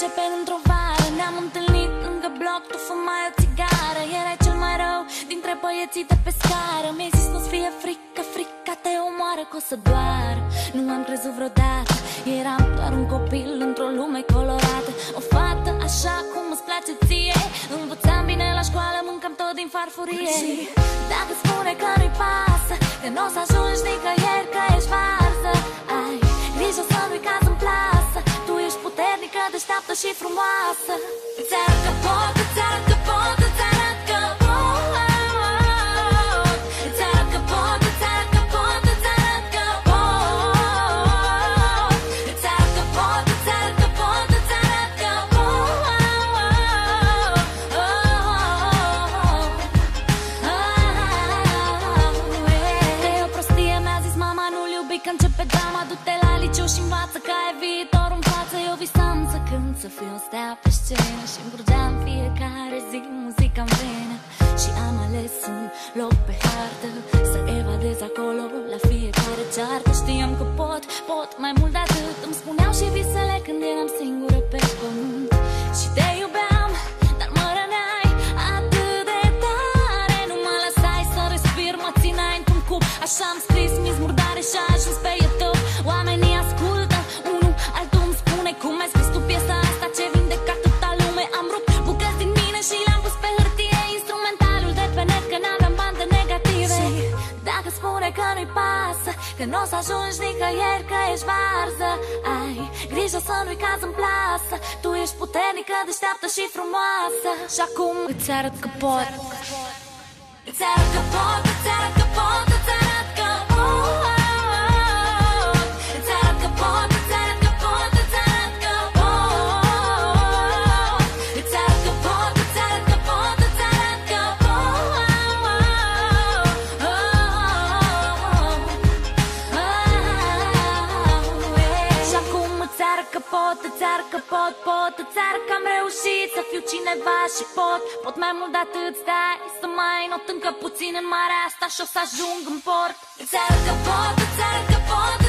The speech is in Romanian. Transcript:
începe într-o vară. Ne-am întâlnit lângă bloc, tu fumai o țigară. Erai cel mai rău dintre băieții de pe scară. Mi-ai zis nu-ți fie frică, frica te omoară, că o să doară. Nu am crezut vreodată, eram doar un copil într-o lume colorată. O fată așa cum îți place ție. Învățam bine la școală, mâncam tot din farfurie. Și dacă spune că nu-i pasă, că n-o să ajungi nicăieri, că ești varză, ai grijă să nu-i caz în plasă. Tu ești puternică, deșteaptă și frumoasă. Îți arăt că pot, îți arăt că pot, îți arăt că pot. Îți arăt că pot, îți arăt că pot, îți arăt că pot. Îți arăt că pot, îți arăt că pot, îți arăt că pot. Că e o prostie, mi-a zis mama, nu-l iubi că începe drama. Du-te la liceu și învață că ai viitor în față. Eu visam să cânt, să fiu o stea pe scenă și îmburgeam fiecare zi muzica în venă. Și am ales un loc pe hartă, să evadez acolo la fiecare ceartă. Știam că pot mai mult de atât. Îmi spuneau și visele când eram singură pe pământ. Și te iubeam, dar mă răneai atât de tare. Nu mă lăsai să respir, mă țineai într-un cup. Așa am scris mis murdare și a ajuns pe YouTube. Oamenii ascultă, unul altul îmi spune: cum ai scris tu piesa asta, ce vindecă atâta lume. Am rupt bucăți din mine și le-am pus pe hârtie. Instrumentalul de pe net, că n-aveam bande negative. Și dacă spune că nu-i pasă, că n-o să ajungi nicăieri, că ești varză, ai grijă să nu-i caz în plasă. Tu ești puternică, deșteaptă și frumoasă. Și acum îți arăt că pot. Îți arăt că pot, îți arăt că pot, îți arăt că pot. Îți arăt că pot, îți arăt că pot, îți arăt că pot. Îți arăt că pot, îți arăt că pot, îți arăt că pot. Și acum îți arăt că pot, îți arăt că pot, îți arăt că am reușit să fiu cineva și pot mai mult de atât. Stai să mai not încă puțin în marea asta și o să ajung în port. Îți arăt că pot, îți arăt că pot.